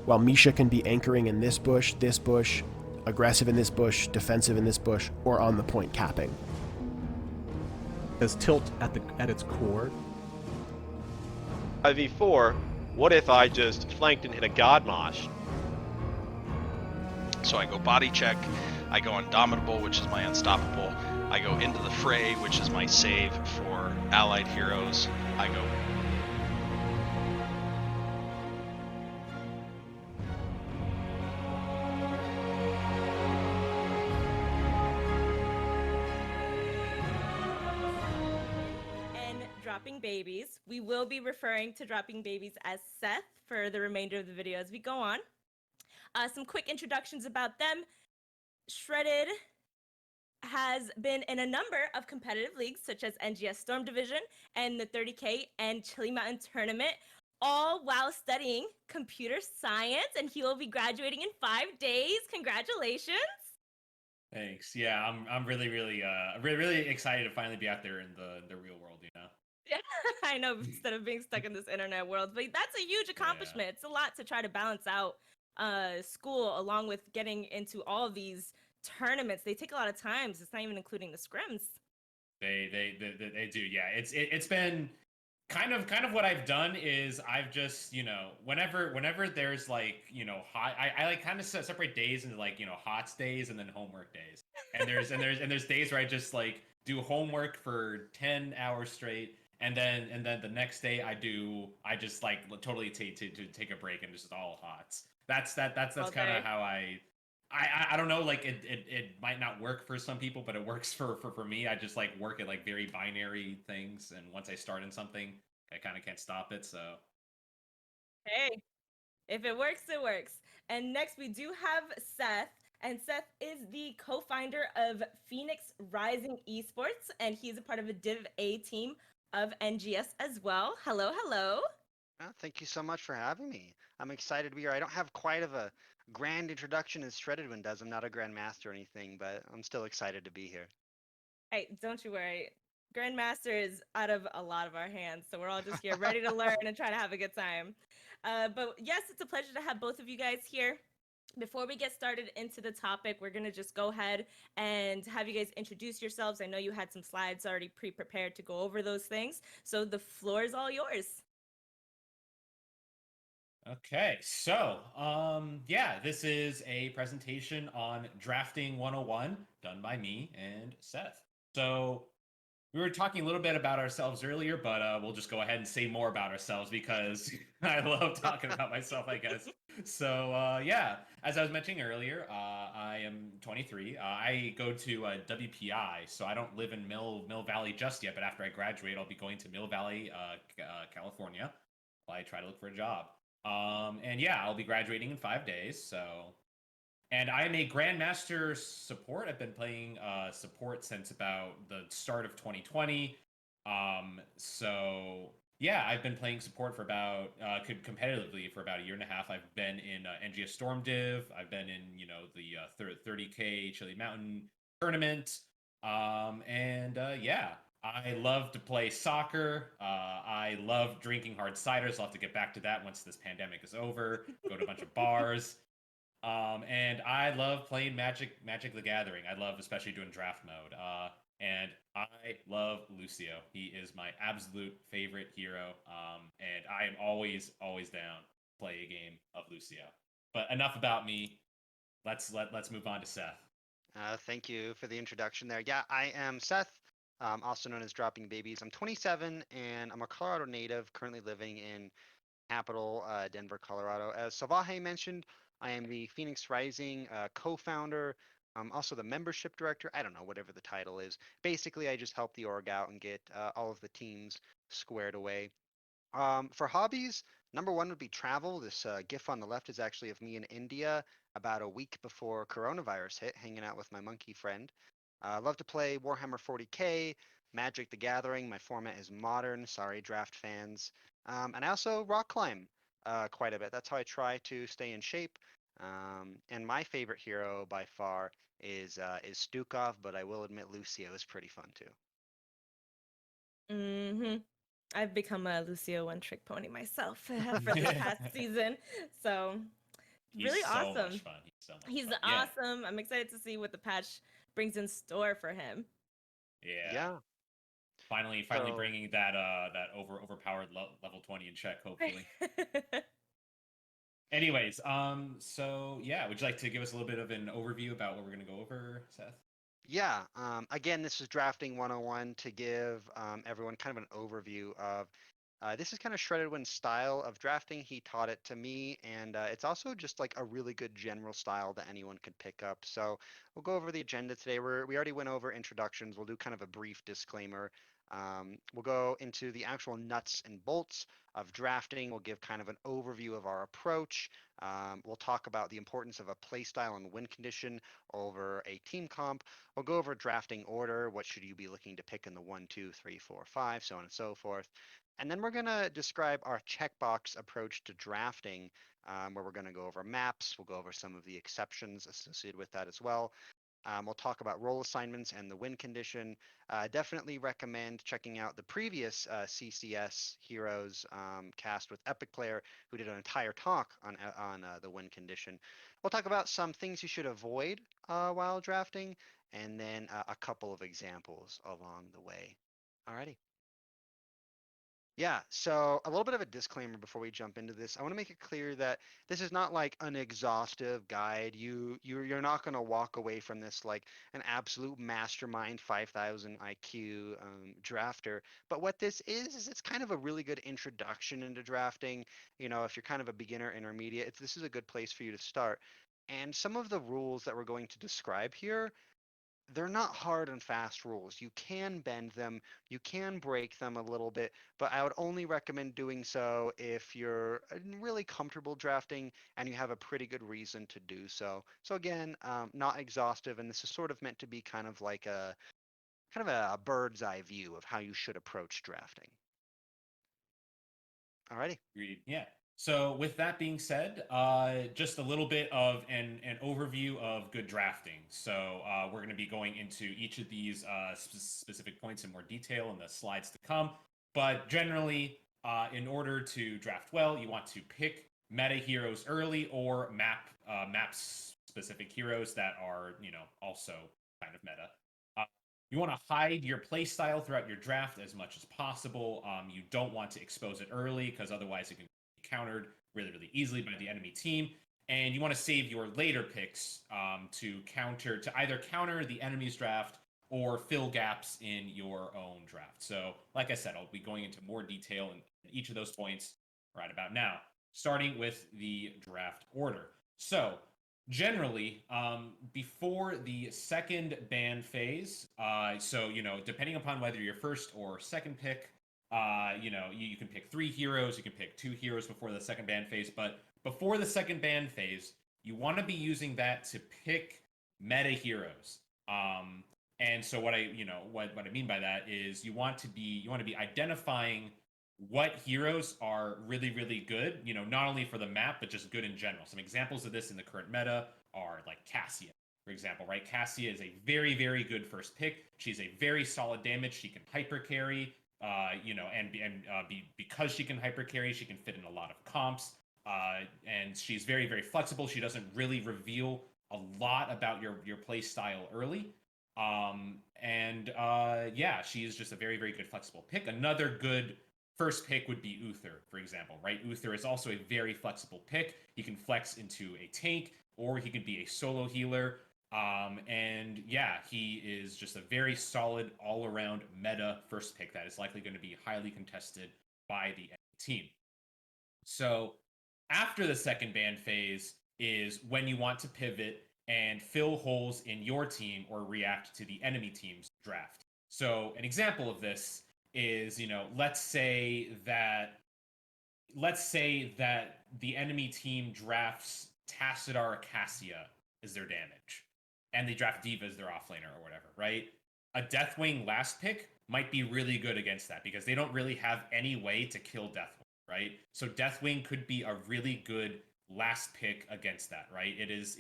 while Misha can be anchoring in this bush, aggressive in this bush, defensive in this bush, or on the point capping. Does tilt at its core? 5v4, what if I just flanked and hit a God Mosh? So I go body check, I go Indomitable, which is my unstoppable, I go into the fray, which is my save for allied heroes, I go Dropping Babies. We will be referring to Dropping Babies as Seth for the remainder of the video as we go on. Some quick introductions about them. Shredded has been in a number of competitive leagues such as NGS Storm Division and the 30K and Chili Mountain Tournament, all while studying computer science, and he will be graduating in 5 days. Congratulations. Thanks. Yeah, I'm really excited to finally be out there in the real world, you know. Yeah, I know, instead of being stuck in this internet world, but that's a huge accomplishment. Yeah. It's a lot to try to balance out school along with getting into all of these tournaments. They take a lot of time. It's not even including the scrims. They do. Yeah, it's been kind of what I've done is I've just, you know, whenever there's like, you know, hot, I like kind of separate days into like, you know, hots days and then homework days. And there's days where I just like do homework for 10 hours straight. And then the next day I just like totally take a break and just all hots. That's kind of how I don't know, like it might not work for some people, but it works for me. I just like work at like very binary things, and once I start in something, I kind of can't stop it. So hey, if it works, it works. And next we do have Seth. And Seth is the co-founder of Phoenix Rising Esports, and he's a part of a Div A team of NGS as well. Hello. Thank you so much for having me. I'm excited to be here. I don't have quite of a grand introduction as ShreddedWind does. I'm not a Grandmaster or anything, but I'm still excited to be here. Hey, don't you worry. Grandmaster is out of a lot of our hands, so we're all just here ready to learn and try to have a good time. But yes, it's a pleasure to have both of you guys here. Before we get started into the topic, we're going to just go ahead and have you guys introduce yourselves. I know you had some slides already pre-prepared to go over those things, so the floor is all yours. Okay, so yeah, this is a presentation on Drafting 101 done by me and Seth. So we were talking a little bit about ourselves earlier, but we'll just go ahead and say more about ourselves because I love talking about myself, I guess. So yeah, as I was mentioning earlier, I am 23. I go to WPI, so I don't live in Mill Valley just yet, but after I graduate, I'll be going to Mill Valley, California, while I try to look for a job. And yeah, I'll be graduating in 5 days, so... And I am a Grandmaster support. I've been playing support since about the start of 2020. So yeah, I've been playing support for about competitively for about a year and a half. I've been in NGS Storm Div. I've been in, you know, the 30K Chili Mountain tournament. Yeah, I love to play soccer. I love drinking hard ciders. I'll have to get back to that once this pandemic is over. Go to a bunch of bars. And I love playing Magic the Gathering. I love especially doing draft mode. And I love Lucio. He is my absolute favorite hero. And I am always down to play a game of Lucio. But enough about me. Let's move on to Seth. Thank you for the introduction there. Yeah, I am Seth, also known as Dropping Babies. I'm 27 and I'm a Colorado native, currently living in capital Denver, Colorado. As Savahe mentioned, I am the Phoenix Rising co-founder. I'm also the membership director. I don't know, whatever the title is. Basically, I just help the org out and get all of the teams squared away. For hobbies, number one would be travel. This GIF on the left is actually of me in India about a week before coronavirus hit, hanging out with my monkey friend. I love to play Warhammer 40K, Magic the Gathering. My format is modern. Sorry, draft fans. And I also rock climb quite a bit. That's how I try to stay in shape. And my favorite hero by far is Stukov, but I will admit Lucio is pretty fun too. I've become a Lucio one-trick pony myself for this past season. So He's really so awesome. much fun. He's so much He's fun. Yeah. awesome. I'm excited to see what the patch brings in store for him. Yeah. Yeah. Finally So- bringing that overpowered level 20 in check, hopefully. Anyways, so yeah, would you like to give us a little bit of an overview about what we're gonna go over, Seth? Yeah. Again, this is Drafting 101 to give everyone kind of an overview of. This is kind of ShreddedWind's style of drafting. He taught it to me, and it's also just like a really good general style that anyone could pick up. So we'll go over the agenda today. We already went over introductions. We'll do kind of a brief disclaimer. We'll go into the actual nuts and bolts of drafting. We'll give kind of an overview of our approach. We'll talk about the importance of a playstyle and win condition over a team comp. We'll go over drafting order. What should you be looking to pick in the 1, 2, 3, 4, 5, so on and so forth. And then we're going to describe our checkbox approach to drafting, where we're going to go over maps. We'll go over some of the exceptions associated with that as well. We'll talk about role assignments and the win condition. Definitely recommend checking out the previous CCS Heroes cast with Epic Player, who did an entire talk on the win condition. We'll talk about some things you should avoid while drafting, and then a couple of examples along the way. Alrighty. Yeah, so a little bit of a disclaimer before we jump into this. I want to make it clear that this is not like an exhaustive guide. You're not going to walk away from this like an absolute mastermind 5,000 IQ drafter. But what this is it's kind of a really good introduction into drafting. You know, if you're kind of a beginner intermediate, this is a good place for you to start. And some of the rules that we're going to describe here, they're not hard and fast rules. You can bend them, you can break them a little bit, but I would only recommend doing so if you're really comfortable drafting and you have a pretty good reason to do so. So again, not exhaustive, and this is sort of meant to be kind of like a bird's eye view of how you should approach drafting. Alrighty. Agreed. Yeah. So with that being said, just a little bit of an overview of good drafting. So we're going to be going into each of these specific points in more detail in the slides to come. But generally, in order to draft well, you want to pick meta heroes early or map specific heroes that are also kind of meta. You want to hide your playstyle throughout your draft as much as possible. You don't want to expose it early because otherwise it can be countered really, really easily by the enemy team. And you want to save your later picks to either counter the enemy's draft or fill gaps in your own draft. So, like I said, I'll be going into more detail in each of those points right about now, starting with the draft order. So, generally, before the second ban phase, so depending upon whether you're first or second pick, you can pick 3 heroes, you can pick 2 heroes before the second ban phase, but before the second ban phase, you want to be using that to pick meta heroes. And so what I mean by that is you want to be identifying what heroes are really, really good, not only for the map, but just good in general. Some examples of this in the current meta are like Cassia, for example, right? Cassia is a very, very good first pick. She's a very solid damage. She can hyper carry, because she can hyper carry, she can fit in a lot of comps. And she's very, very flexible. She doesn't really reveal a lot about your play style early. She is just a very, very good flexible pick. Another good first pick would be Uther, for example, right? Uther is also a very flexible pick. He can flex into a tank, or he could be a solo healer. He is just a very solid all-around meta first pick that is likely going to be highly contested by the enemy team. So after the second ban phase is when you want to pivot and fill holes in your team or react to the enemy team's draft. So an example of this is, let's say that the enemy team drafts Tassadar Cassia as their damage, and they draft D.Va as their offlaner or whatever, right? A Deathwing last pick might be really good against that because they don't really have any way to kill Deathwing, right? So Deathwing could be a really good last pick against that, right? It is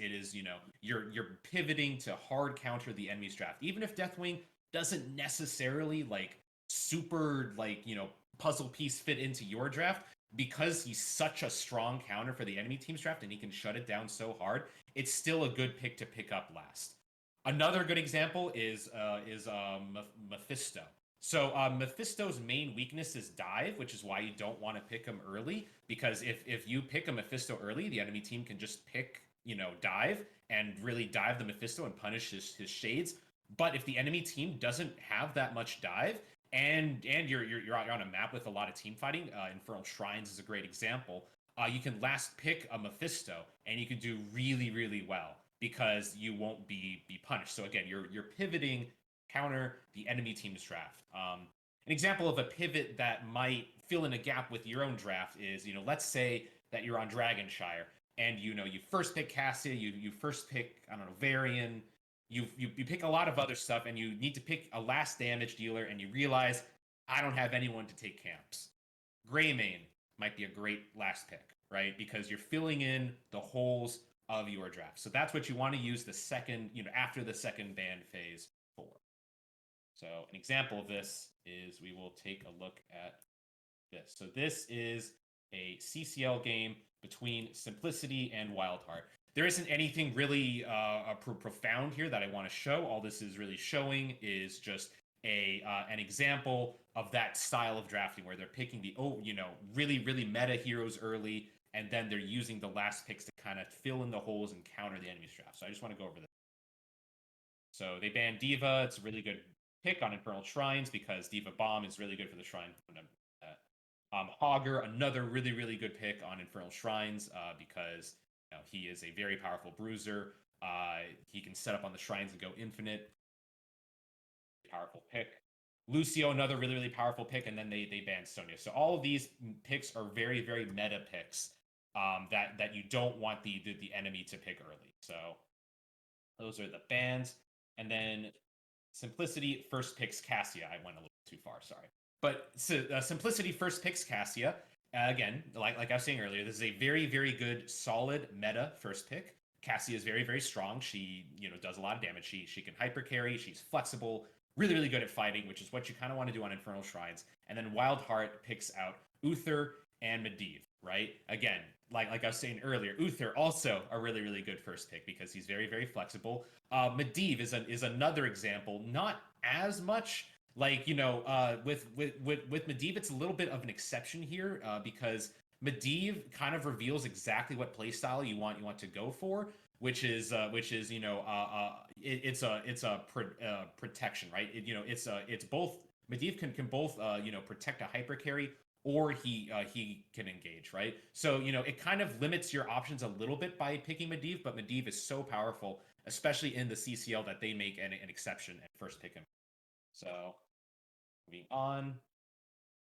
you're pivoting to hard counter the enemy's draft. Even if Deathwing doesn't necessarily super puzzle piece fit into your draft, because he's such a strong counter for the enemy team's draft and he can shut it down so hard, it's still a good pick to pick up last. Another good example is Mephisto. So Mephisto's main weakness is dive, which is why you don't want to pick him early, because if you pick a Mephisto early, the enemy team can just pick, dive and really dive the Mephisto and punish his shades. But if the enemy team doesn't have that much dive, and you're on a map with a lot of team fighting, Infernal Shrines is a great example. You can last pick a Mephisto, and you can do really, really well because you won't be punished. So again, you're pivoting counter the enemy team's draft. An example of a pivot that might fill in a gap with your own draft is, let's say that you're on Dragonshire and you first pick Cassia, you first pick, I don't know, Varian, you pick a lot of other stuff, and you need to pick a last damage dealer, and you realize I don't have anyone to take camps. Greymane might be a great last pick, right? Because you're filling in the holes of your draft. So that's what you want to use the second, after the second ban phase for. So an example of this is, we will take a look at this. So this is a CCL game between Simplicity and Wildheart. There isn't anything really profound here that I want to show. All this is really showing is just an example of that style of drafting where they're picking the really, really meta heroes early, and then they're using the last picks to kind of fill in the holes and counter the enemy's draft. So I just want to go over this. So they banned D.Va. It's a really good pick on Infernal Shrines because D.Va Bomb is really good for the shrine. Hogger, another really, really good pick on Infernal Shrines because he is a very powerful bruiser. He can set up on the shrines and go infinite. Powerful pick. Lucio, another really, really powerful pick, and then they banned Sonya. So all of these picks are very, very meta picks that you don't want the enemy to pick early. So those are the bans. And then Simplicity first picks Cassia. I went a little too far, sorry. But Simplicity first picks Cassia. Again, like I was saying earlier, this is a very, very good, solid meta first pick. Cassia is very, very strong. She, does a lot of damage. She can hyper carry. She's flexible, really, really good at fighting, which is what you kind of want to do on Infernal Shrines. And then Wildheart picks out Uther and Medivh, right? Again, like I was saying earlier, Uther also a really, really good first pick because he's very, very flexible. Medivh is another example, not as much. With Medivh, it's a little bit of an exception here because Medivh kind of reveals exactly what playstyle you want to go for, which is it's a protection, right? It's both. Medivh can both protect a hyper carry, or he can engage, right? So it kind of limits your options a little bit by picking Medivh, but Medivh is so powerful, especially in the CCL, that they make an exception and first pick him. So, moving on.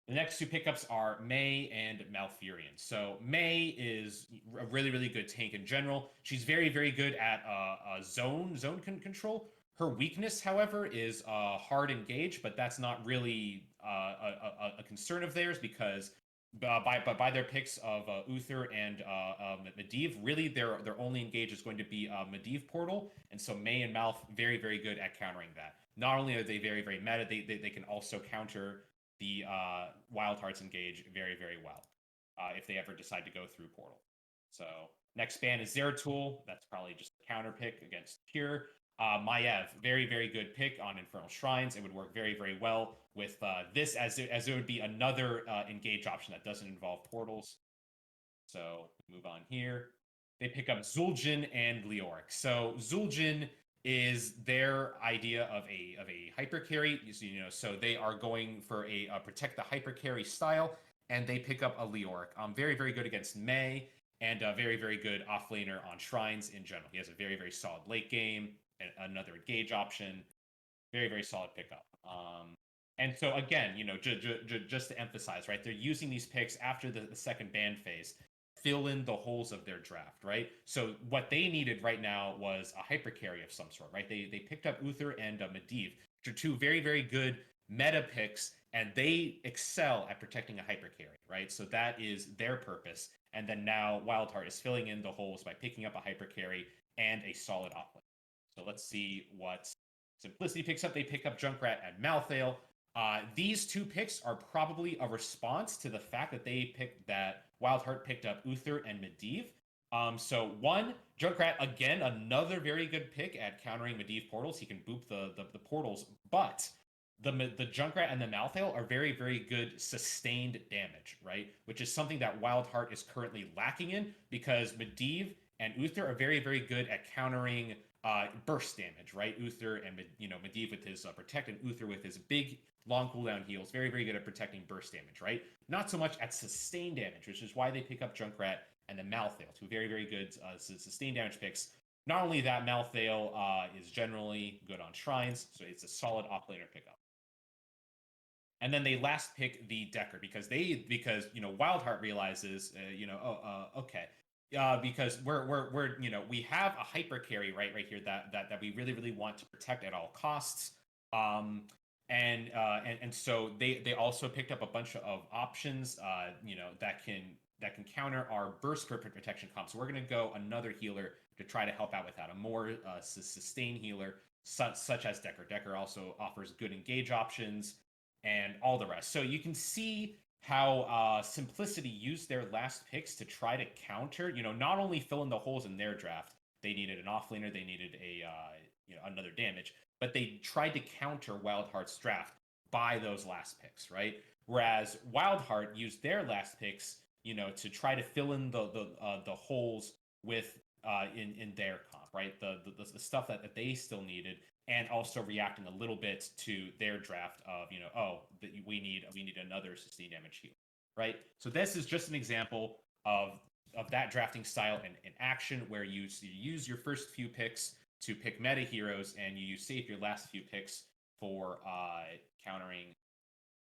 The next two pickups are Mei and Malfurion. So Mei is a really, really good tank in general. She's very, very good at zone control. Her weakness, however, is hard engage, but that's not really a concern of theirs because by their picks of Uther and Medivh, really their only engage is going to be Medivh portal, and so Mei and Malf very, very good at countering that. Not only are they very, very meta, they can also counter the Wildheart's engage very, very well if they ever decide to go through portal. So next ban is Zeratul. That's probably just a counter pick against Cure. Maiev, very, very good pick on Infernal Shrines. It would work very, very well with this as it would be another engage option that doesn't involve portals. So move on here. They pick up Zul'jin and Leoric. So Zul'jin is their idea of a hyper carry. So they are going for a protect the hyper carry style, and they pick up a Leoric. Very, very good against Mei, and very, very good offlaner on Shrines in general. He has a very, very solid late game, and another engage option. Very, very solid pickup. And so again, just to emphasize, right, they're using these picks after the second ban phase, fill in the holes of their draft, right? So what they needed right now was a hyper carry of some sort, right? They picked up Uther and Medivh, which are two very, very good meta picks, and they excel at protecting a hyper carry, right? So that is their purpose. And then now Wildheart is filling in the holes by picking up a hyper carry and a solid offlane. So let's see what Simplicity picks up. They pick up Junkrat and Malthael. These two picks are probably a response to the fact that Wildheart picked up Uther and Medivh. So one, Junkrat, again, another very good pick at countering Medivh portals. He can boop the portals, but the Junkrat and the Malthael are very, very good sustained damage, right? Which is something that Wildheart is currently lacking in, because Medivh and Uther are very, very good at countering burst damage, right? Uther and Medivh with his protect, and Uther with his big long cooldown heals, very, very good at protecting burst damage, right? Not so much at sustained damage, which is why they pick up Junkrat and the Malthael, two very, very good sustained damage picks. Not only that, Malthael is generally good on shrines, so it's a solid offlaner pickup. And then they last pick the Decker because Wildheart realizes, okay, because we have a hyper carry right here that we really, really want to protect at all costs. And so they also picked up a bunch of options, that can counter our burst protection comp. So we're going to go another healer to try to help out with that, a more sustained healer such as Decker. Decker also offers good engage options and all the rest. So you can see how Simplicity used their last picks to try to counter, not only fill in the holes in their draft. They needed an offlaner, they needed another damage, but they tried to counter Wildheart's draft by those last picks, right? Whereas Wildheart used their last picks, to try to fill in the holes with in their comp, right? The stuff that they still needed, and also reacting a little bit to their draft of, we need another sustained damage heal, right? So this is just an example of that drafting style in action, where you use your first few picks to pick meta heroes, and you save your last few picks for countering.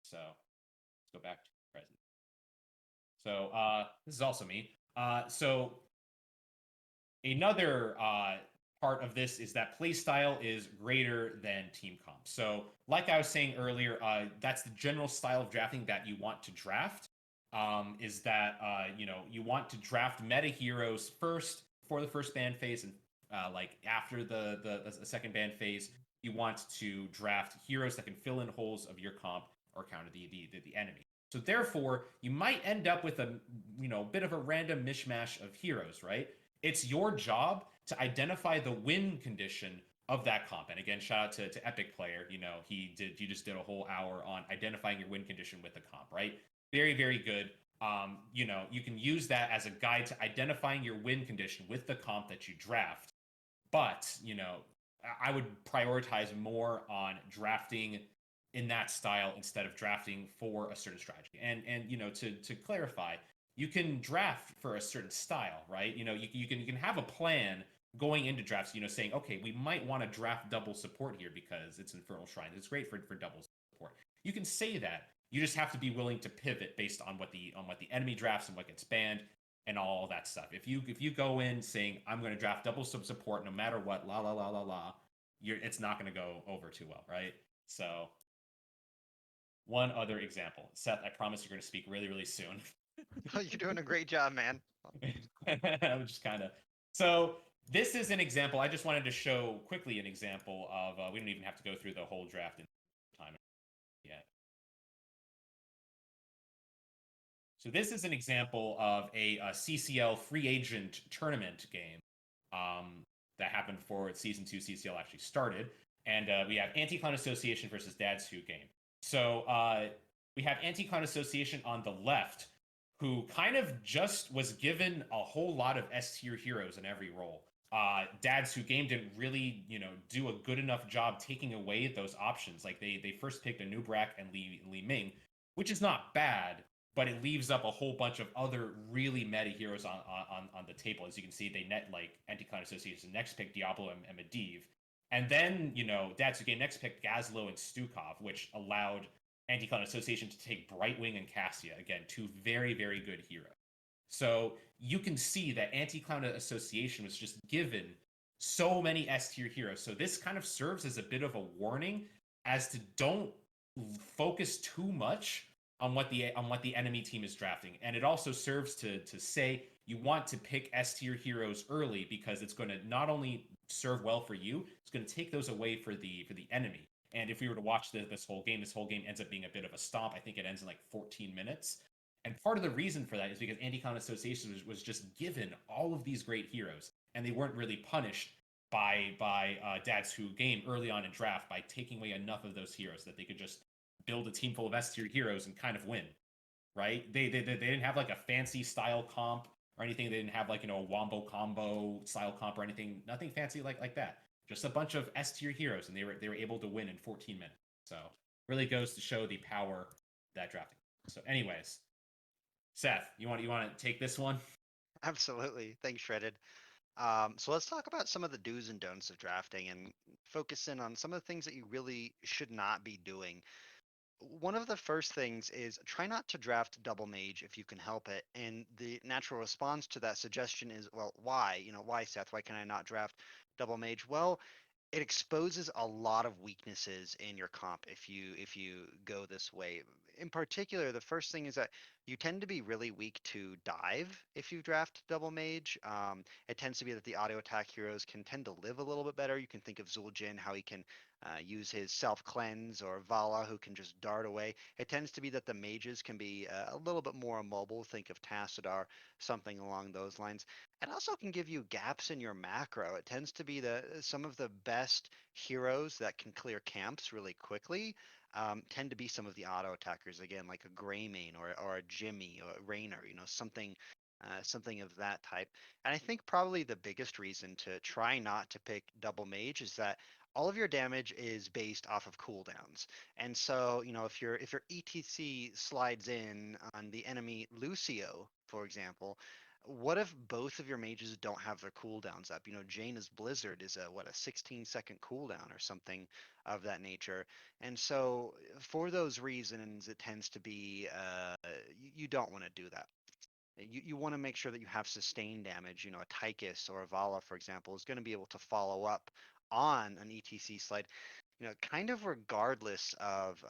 So let's go back to present. So this is also me. So another part of this is that playstyle is greater than team comp. So like I was saying earlier, that's the general style of drafting that you want to draft. Is that you want to draft meta heroes first for the first ban phase, and after the second ban phase, you want to draft heroes that can fill in holes of your comp or counter the enemy. So therefore, you might end up with a bit of a random mishmash of heroes, right? It's your job to identify the win condition of that comp. And again, shout out to Epic Player. He just did a whole hour on identifying your win condition with the comp, right? Very, very good. You can use that as a guide to identifying your win condition with the comp that you draft. But, I would prioritize more on drafting in that style instead of drafting for a certain strategy. And to clarify, you can draft for a certain style, right? You can have a plan going into drafts, saying, okay, we might want to draft double support here because it's Infernal Shrine. It's great for double support. You can say that. You just have to be willing to pivot based on what the enemy drafts and what gets banned and all that stuff. If you go in saying, I'm going to draft double support no matter what, it's not going to go over too well, right? So one other example. Seth, I promise you're going to speak really, really soon. You're doing a great job, man. I'm just kind of... So this is an example. I just wanted to show quickly an example of... we don't even have to go through the whole draft in time yet. So this is an example of a CCL free agent tournament game that happened before Season 2 CCL actually started. And we have Anti-Clown Association versus Dad's Who game. So we have Anti-Clown Association on the left, who kind of just was given a whole lot of S-tier heroes in every role. Dad's Who game didn't really, do a good enough job taking away those options. Like they first picked a Nubrak and Li Ming, which is not bad, but it leaves up a whole bunch of other really meta heroes on the table. As you can see, they net like Anti-Clown Association next pick Diablo and Medivh. And then, Dad's Who game next picked Gazlo and Stukov, which allowed Anti-Clown Association to take Brightwing and Cassia. Again, two very, very good heroes. So you can see that Anti-Clown Association was just given so many S-tier heroes. So this kind of serves as a bit of a warning as to don't focus too much on what the enemy team is drafting. And it also serves to say you want to pick S-tier heroes early, because it's going to not only serve well for you, it's going to take those away for the enemy. And if we were to watch this whole game ends up being a bit of a stomp. I think it ends in like 14 minutes. And part of the reason for that is because Anti-Con Association was just given all of these great heroes, and they weren't really punished by Dad's Who game early on in draft by taking away enough of those heroes that they could just build a team full of S tier heroes and kind of win, right? They didn't have like a fancy style comp or anything. They didn't have like, you know, a wombo combo style comp or anything. Nothing fancy like that. Just a bunch of S tier heroes, and they were able to win in 14 minutes. So really goes to show the power of that drafting. So, anyways, Seth, you want to take this one? Absolutely. Thanks, Shredded. So let's talk about some of the do's and don'ts of drafting and focus in on some of the things that you really should not be doing. One of the first things is try not to draft double mage if you can help it. And the natural response to that suggestion is, well, why? You know, why, Seth? Why can I not draft double mage? Well, it exposes a lot of weaknesses in your comp if you go this way. In particular, the first thing is that you tend to be really weak to dive if you draft double mage. It tends to be that the auto attack heroes can tend to live a little bit better. You can think of Zul'jin, how he can use his self cleanse, or Vala, who can just dart away. It tends to be that the mages can be a little bit more immobile. Think of Tassadar, something along those lines. It also can give you gaps in your macro. It tends to be some of the best heroes that can clear camps really quickly tend to be some of the auto attackers again, like a Greymane or a Jimmy or a Raynor, you know, something of that type. And I think probably the biggest reason to try not to pick double mage is that all of your damage is based off of cooldowns. And so, you know, if your ETC slides in on the enemy Lucio, for example, what if both of your mages don't have their cooldowns up? You know, Jaina's Blizzard is a 16-second cooldown or something of that nature. And so for those reasons, it tends to be you don't want to do that. You want to make sure that you have sustained damage. You know, a Tychus or a Vala, for example, is going to be able to follow up on an ETC slide, you know, kind of regardless of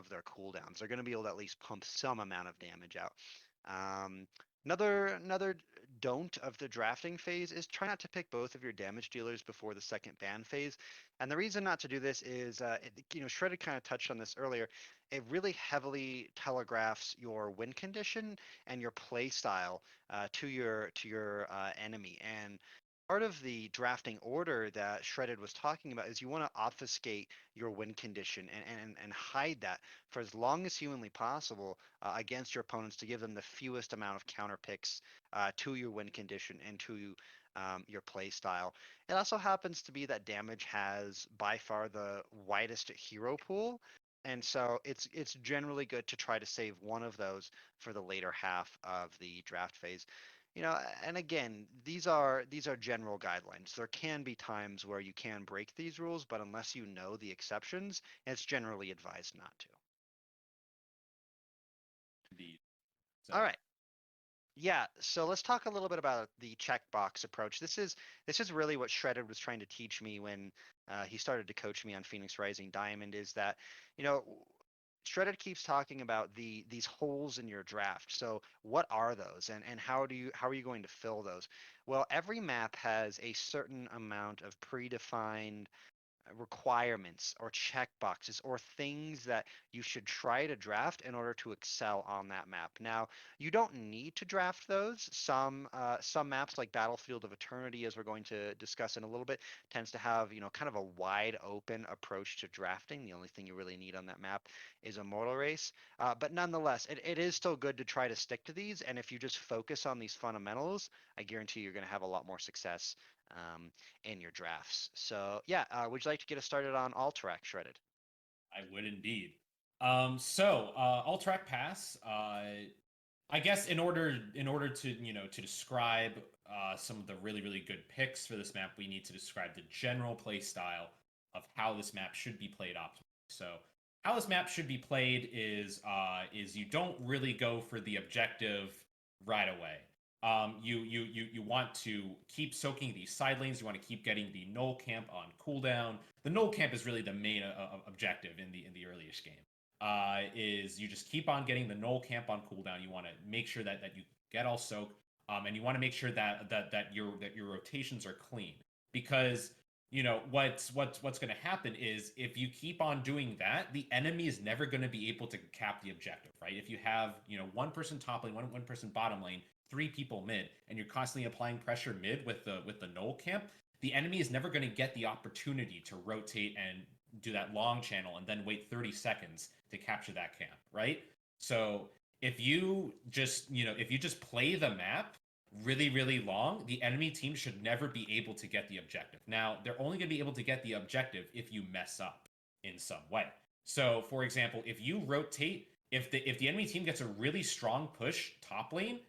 their cooldowns. They're going to be able to at least pump some amount of damage out. Another don't of the drafting phase is try not to pick both of your damage dealers before the second ban phase. And the reason not to do this is, you know, Shredded kind of touched on this earlier. It really heavily telegraphs your win condition and your play style to your enemy. And part of the drafting order that Shredded was talking about is you want to obfuscate your win condition and hide that for as long as humanly possible against your opponents to give them the fewest amount of counter picks to your win condition and to your play style. It also happens to be that damage has by far the widest hero pool. And so it's generally good to try to save one of those for the later half of the draft phase. You know, and again, these are general guidelines. There can be times where you can break these rules, but unless you know the exceptions, it's generally advised not to. Indeed. So, All right. Yeah, so let's talk a little bit about the checkbox approach. This is really what Shredded was trying to teach me when he started to coach me on Phoenix Rising Diamond. Is that, you know, Shredded keeps talking about these holes in your draft. So what are those, and how are you going to fill those? Well, every map has a certain amount of predefined requirements or checkboxes or things that you should try to draft in order to excel on that map. Now, you don't need to draft those. Some maps like Battlefield of Eternity, as we're going to discuss in a little bit, tends to have, you know, kind of a wide open approach to drafting. The only thing you really need on that map is a mortal race. But nonetheless, it is still good to try to stick to these. And if you just focus on these fundamentals, I guarantee you're going to have a lot more success in your drafts. So yeah, would you like to get us started on Alterac Shredded? I would indeed. Alterac Pass. I guess in order to, you know, to describe some of the really good picks for this map, we need to describe the general play style of how this map should be played optimally. So how this map should be played is you don't really go for the objective right away. You want to keep soaking these side lanes. You want to keep getting the null camp on cooldown. The null camp is really the main objective in the earliest game. Is you just keep on getting the null camp on cooldown. You want to make sure that you get all soaked, and you want to make sure that your rotations are clean, because you know, what's going to happen is if you keep on doing that, the enemy is never going to be able to cap the objective, right? If you have, you know, one person top lane, one person bottom lane, 3 people mid, and you're constantly applying pressure mid with the null camp, the enemy is never going to get the opportunity to rotate and do that long channel and then wait 30 seconds to capture that camp, right? So if you just, you know, if you just play the map really, really long, the enemy team should never be able to get the objective. Now, they're only going to be able to get the objective if you mess up in some way. So, for example, if you rotate, if the enemy team gets a really strong push top lane,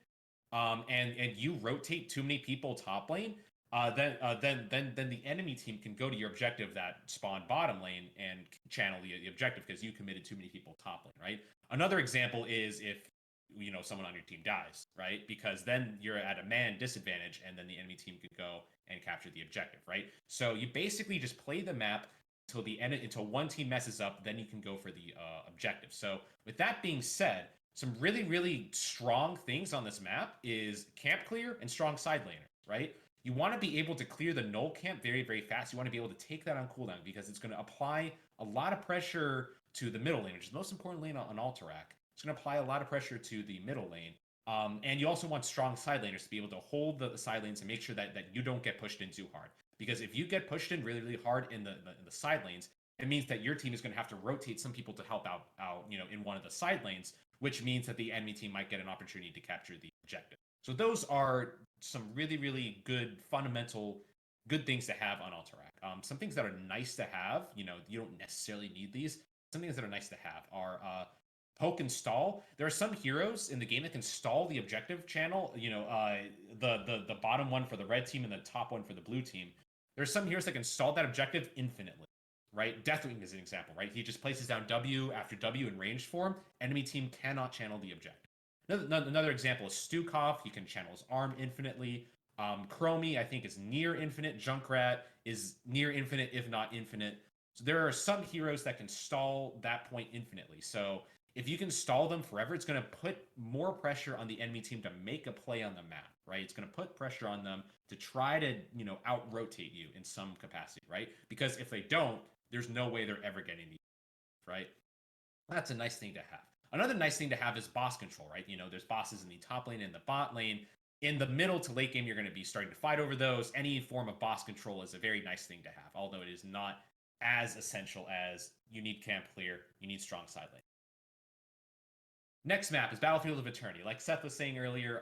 and you rotate too many people top lane, then the enemy team can go to your objective that spawned bottom lane and channel the objective because you committed too many people top lane, right? Another example is if, you know, someone on your team dies, right? Because then you're at a man disadvantage, and then the enemy team could go and capture the objective, right? So you basically just play the map until the end, until one team messes up, then you can go for the objective. So with that being said, some really, really strong things on this map is camp clear and strong side laner, right? You want to be able to clear the null camp very, very fast. You want to be able to take that on cooldown because it's going to apply a lot of pressure to the middle lane, which is the most important lane on Alterac. It's going to apply a lot of pressure to the middle lane. And you also want strong side laners to be able to hold the side lanes and make sure that you don't get pushed in too hard. Because if you get pushed in really, really hard in the side lanes, it means that your team is going to have to rotate some people to help out, you know, in one of the side lanes, which means that the enemy team might get an opportunity to capture the objective. So those are some really, really good, fundamental, good things to have on Alterac. Some things that are nice to have, you know, you don't necessarily need these. Some things that are nice to have are poke and stall. There are some heroes in the game that can stall the objective channel. You know, the bottom one for the red team and the top one for the blue team. There's some heroes that can stall that objective infinitely, right? Deathwing is an example, right? He just places down W after W in ranged form. Enemy team cannot channel the objective. Another example is Stukov. He can channel his arm infinitely. Chromie, I think, is near infinite. Junkrat is near infinite, if not infinite. So there are some heroes that can stall that point infinitely. So if you can stall them forever, it's going to put more pressure on the enemy team to make a play on the map, right? It's going to put pressure on them to try to, you know, out-rotate you in some capacity, right? Because if they don't, there's no way they're ever getting you, right? That's a nice thing to have. Another nice thing to have is boss control, right? You know, there's bosses in the top lane and the bot lane. In the middle to late game, you're going to be starting to fight over those. Any form of boss control is a very nice thing to have, although it is not as essential as you need camp clear, you need strong side lane. Next map is Battlefield of Eternity. Like Seth was saying earlier,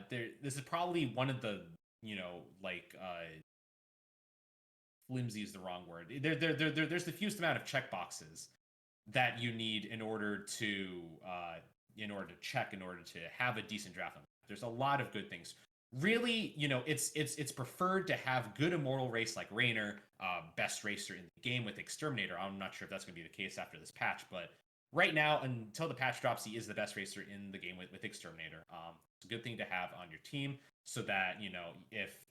this is probably one of the, you know, like, flimsy is the wrong word. There's the fewest amount of checkboxes that you need in order to check, in order to have a decent draft. There's a lot of good things. Really, you know, it's preferred to have good immortal race like Raynor, best racer in the game with Exterminator. I'm not sure if that's going to be the case after this patch, but right now, until the patch drops, he is the best racer in the game with Exterminator. It's a good thing to have on your team so that, you know, if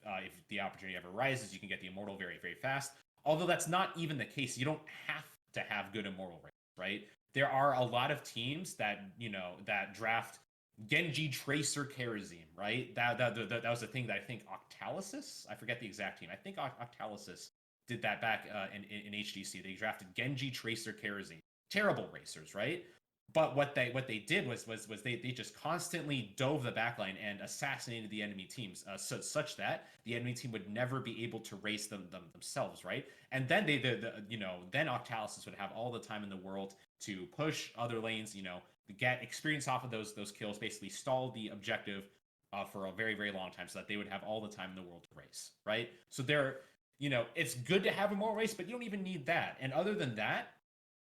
the opportunity ever arises, you can get the immortal very, very fast. Although that's not even the case. You don't have to have good immortal race, right? There are a lot of teams that, you know, that draft Genji Tracer Kerosene, right? That was a thing that I think Octalysis, I forget the exact team. I think Octalysis did that back in HDC. They drafted Genji Tracer Kerosene. Terrible racers, right? But what they did was they just constantly dove the backline and assassinated the enemy teams, such that the enemy team would never be able to race themselves, right? And then then Octalysis would have all the time in the world to push other lanes, you know, get experience off of those kills, basically stall the objective for a very, very long time, so that they would have all the time in the world to race, right? So you know, it's good to have a moral race, but you don't even need that. And other than that,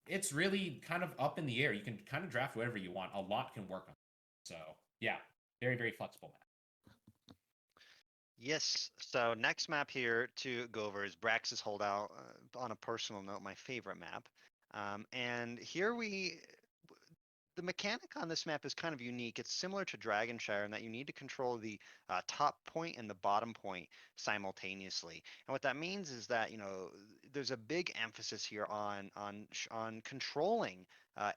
it's really kind of up in the air. You can kind of draft whatever you want. A lot can work on it. So yeah, very, very flexible map. Yes. So next map here to go over is Brax's Holdout. On a personal note, my favorite map. And here the mechanic on this map is kind of unique. It's similar to Dragonshire in that you need to control the top point and the bottom point simultaneously. And what that means is that, you know, there's a big emphasis here on controlling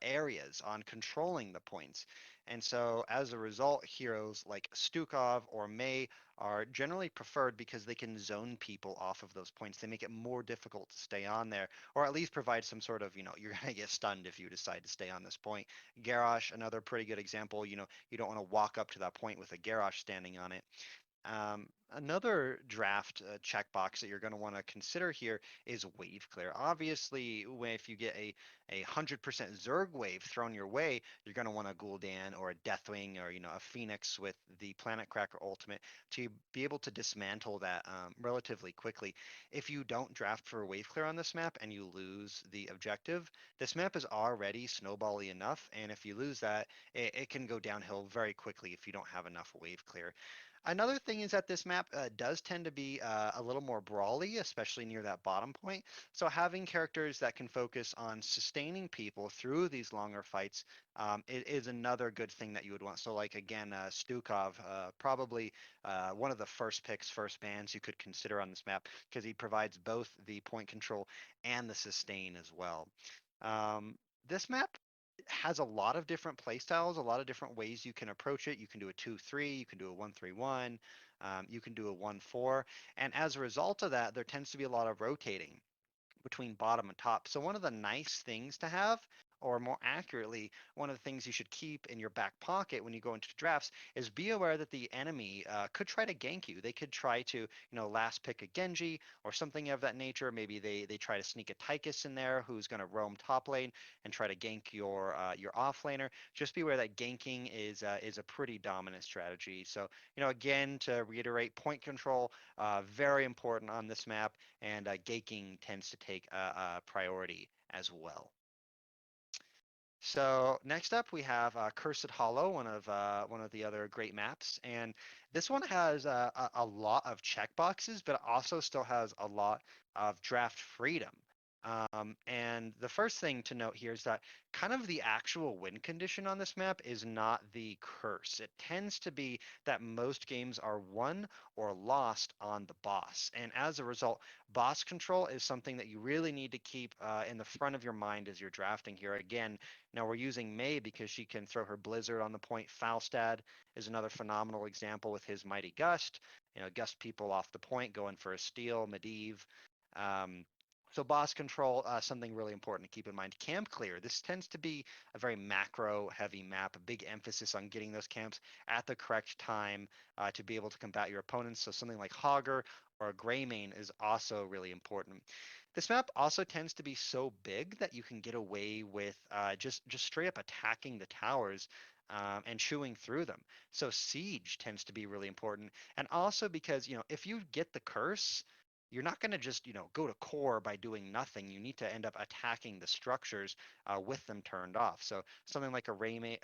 areas, on controlling the points. And so as a result, heroes like Stukov or May are generally preferred because they can zone people off of those points. They make it more difficult to stay on there, or at least provide some sort of, you're going to get stunned if you decide to stay on this point. Garrosh, another pretty good example, you don't want to walk up to that point with a Garrosh standing on it. Another draft checkbox that you're going to want to consider here is wave clear. Obviously, if you get a 100% Zerg wave thrown your way, you're going to want a Gul'dan or a Deathwing or a Phoenix with the Planet Cracker ultimate to be able to dismantle that relatively quickly. If you don't draft for wave clear on this map and you lose the objective, this map is already snowbally enough, and if you lose that, it can go downhill very quickly if you don't have enough wave clear. Another thing is that this map does tend to be a little more brawly, especially near that bottom point. So having characters that can focus on sustaining people through these longer fights is another good thing that you would want. So like again, Stukov, probably one of the first picks, first bans you could consider on this map because he provides both the point control and the sustain as well. This map has a lot of different play styles, a lot of different ways you can approach it. You can do a 2-3, you can do a 1-3-1, you can do a 1-4, and as a result of that, there tends to be a lot of rotating between bottom and top. So one of the nice things to have, or more accurately, one of the things you should keep in your back pocket when you go into drafts is be aware that the enemy could try to gank you. They could try to, last pick a Genji or something of that nature. Maybe they try to sneak a Tychus in there who's going to roam top lane and try to gank your offlaner. Just be aware that ganking is a pretty dominant strategy. So, again, to reiterate, point control, very important on this map, and ganking tends to take a priority as well. So next up we have Cursed Hollow, one of the other great maps, and this one has a lot of checkboxes, but it also still has a lot of draft freedom. And the first thing to note here is that kind of the actual win condition on this map is not the curse. It tends to be that most games are won or lost on the boss. And as a result, boss control is something that you really need to keep in the front of your mind as you're drafting here. Again, now we're using May because she can throw her Blizzard on the point. Falstad is another phenomenal example with his Mighty Gust. Gust people off the point, going for a steal, Medivh. So boss control, something really important to keep in mind. Camp clear. This tends to be a very macro heavy map, a big emphasis on getting those camps at the correct time to be able to combat your opponents. So something like Hogger or a Greymane is also really important. This map also tends to be so big that you can get away with just straight up attacking the towers and chewing through them. So siege tends to be really important. And also because, if you get the curse, you're not going to just, go to core by doing nothing. You need to end up attacking the structures with them turned off. So something like a Raynor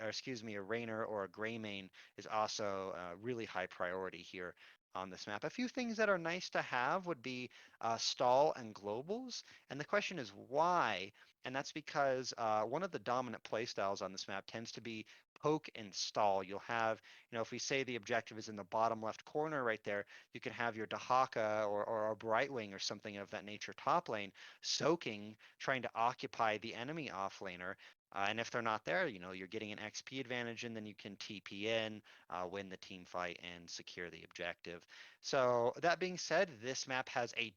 or a Greymane is also really high priority here on this map. A few things that are nice to have would be stall and globals. And the question is why? And that's because one of the dominant playstyles on this map tends to be poke and stall. You'll have, if we say the objective is in the bottom left corner right there, you can have your Dahaka or a Brightwing or something of that nature top lane soaking, trying to occupy the enemy offlaner. And if they're not there, you're getting an XP advantage, and then you can TP in, win the team fight, and secure the objective. So that being said, this map has a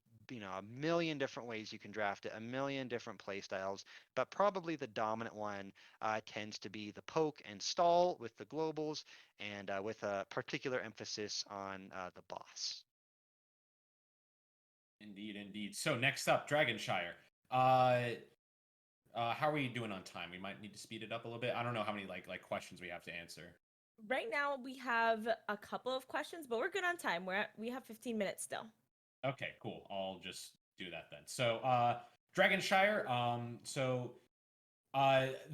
million different ways you can draft it, a million different play styles, but probably the dominant one tends to be the poke and stall with the globals, and with a particular emphasis on the boss. Indeed. So next up, Dragonshire. How are we doing on time? We might need to speed it up a little bit. I don't know how many like questions we have to answer. Right now we have a couple of questions, but we're good on time. We have 15 minutes still. Okay, cool. I'll just do that then. So Dragonshire.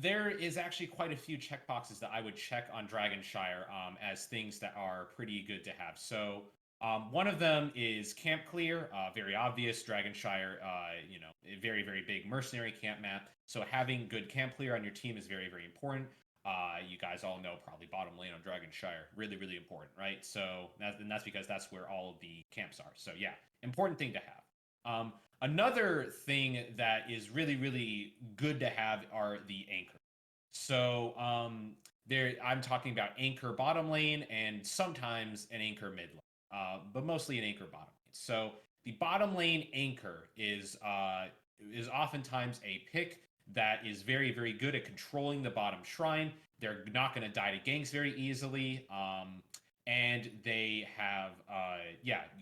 There is actually quite a few checkboxes that I would check on Dragonshire as things that are pretty good to have. So one of them is camp clear, very obvious. Dragonshire, a very, very big mercenary camp map. So having good camp clear on your team is very, very important. You guys all know probably bottom lane on Dragonshire, really, really important, right? So that's because that's where all of the camps are. So yeah, important thing to have. Another thing that is really, really good to have are the anchors. So I'm talking about anchor bottom lane and sometimes an anchor mid lane, but mostly an anchor bottom lane. So the bottom lane anchor is oftentimes a pick that is very, very good at controlling the bottom shrine. They're not going to die to ganks very easily. And they have,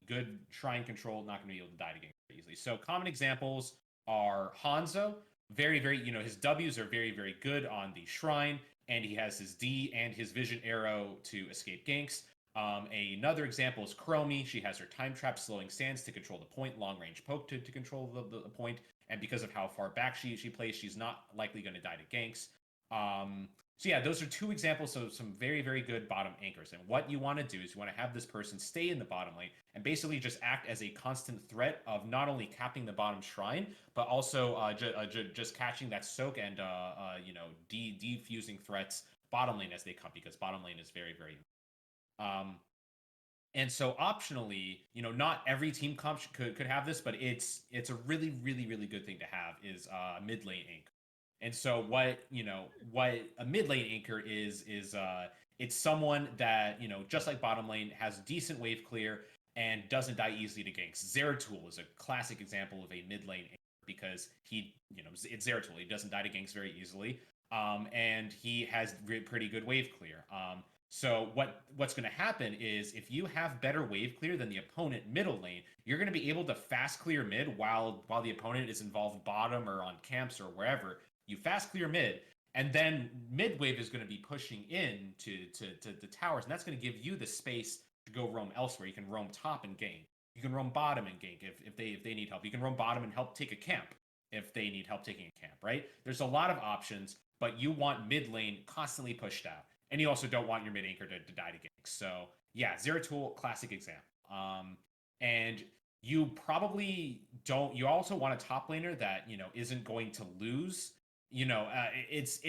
good shrine control, not going to be able to die to ganks very easily. So common examples are Hanzo. Very, very, his W's are very, very good on the shrine, and he has his D and his vision arrow to escape ganks. Another example is Chromie. She has her time trap slowing sands to control the point, long range poke to control the point, and because of how far back she plays, she's not likely going to die to ganks. So yeah, those are two examples of some very, very good bottom anchors. And what you want to do is you want to have this person stay in the bottom lane and basically just act as a constant threat of not only capping the bottom shrine, but also just catching that soak and defusing threats bottom lane as they come, because bottom lane is very, very and so optionally, not every team comp could have this, but it's a really, really, really good thing to have is mid lane anchor. And so what a mid lane anchor is it's someone that, just like bottom lane, has decent wave clear and doesn't die easily to ganks. Zeratul is a classic example of a mid lane anchor because it's Zeratul. He doesn't die to ganks very easily. And he has pretty good wave clear. So what's going to happen is if you have better wave clear than the opponent middle lane, you're going to be able to fast clear mid while the opponent is involved bottom or on camps or wherever. You fast clear mid, and then mid wave is going to be pushing in to the towers, and that's going to give you the space to go roam elsewhere. You can roam top and gank. You can roam bottom and gank if they need help. You can roam bottom and help take a camp if they need help taking a camp, right? There's a lot of options, but you want mid lane constantly pushed out. And you also don't want your mid anchor to die to ganks. So yeah, Zeratul, classic example. And you probably don't. You also want a top laner that isn't going to lose. It's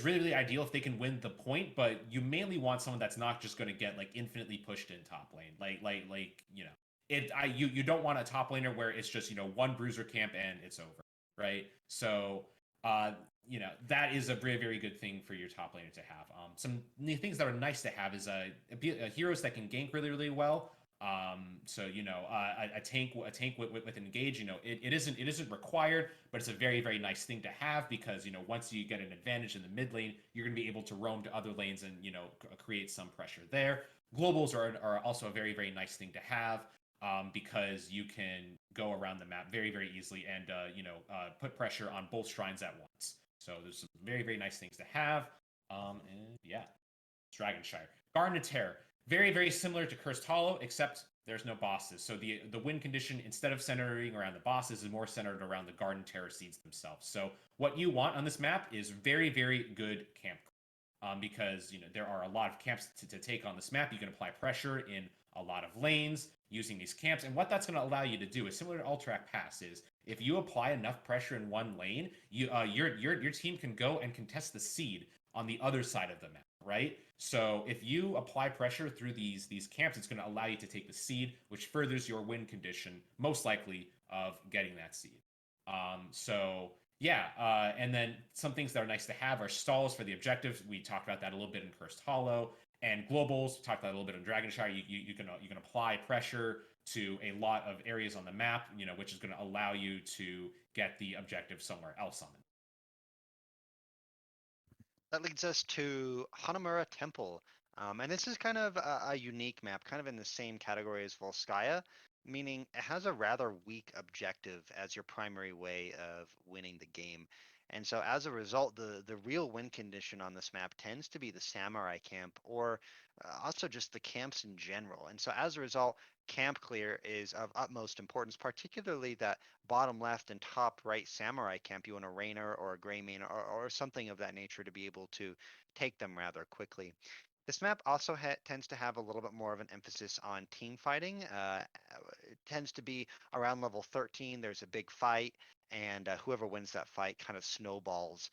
really, really ideal if they can win the point, but you mainly want someone that's not just going to get like infinitely pushed in top lane. You don't want a top laner where it's just one bruiser camp and it's over, right? So that is a very, very good thing for your top laner to have. Some things that are nice to have is heroes that can gank really, really well. A tank with an engage, it isn't required, but it's a very, very nice thing to have because once you get an advantage in the mid lane, you're going to be able to roam to other lanes and create some pressure there. Globals are also a very, very nice thing to have. Because you can go around the map very, very easily and put pressure on both shrines at once. So there's some very, very nice things to have. And yeah, Dragonshire. Garden of Terror. Very, very similar to Cursed Hollow, except there's no bosses. So the win condition, instead of centering around the bosses, is more centered around the Garden Terror seeds themselves. So what you want on this map is very, very good camp. Because there are a lot of camps to take on this map. You can apply pressure in a lot of lanes using these camps, and what that's going to allow you to do is similar to Ultrac Pass. Is if you apply enough pressure in one lane, your team can go and contest the seed on the other side of the map, right? So if you apply pressure through these camps, it's going to allow you to take the seed, which furthers your win condition, most likely, of getting that seed. And then some things that are nice to have are stalls for the objectives. We talked about that a little bit in Cursed Hollow, and globals. We talked about a little bit in Dragonshire. You can apply pressure to a lot of areas on the map, which is going to allow you to get the objective somewhere else on it. That leads us to Hanamura Temple. And this is kind of a unique map, kind of in the same category as Volskaya, meaning it has a rather weak objective as your primary way of winning the game. And so as a result, the real win condition on this map tends to be the samurai camp or also just the camps in general. And so as a result, camp clear is of utmost importance, particularly that bottom left and top right samurai camp. You want a Rainer or a Greymane or something of that nature to be able to take them rather quickly. This map also tends to have a little bit more of an emphasis on team fighting. It tends to be around level 13. There's a big fight, and whoever wins that fight kind of snowballs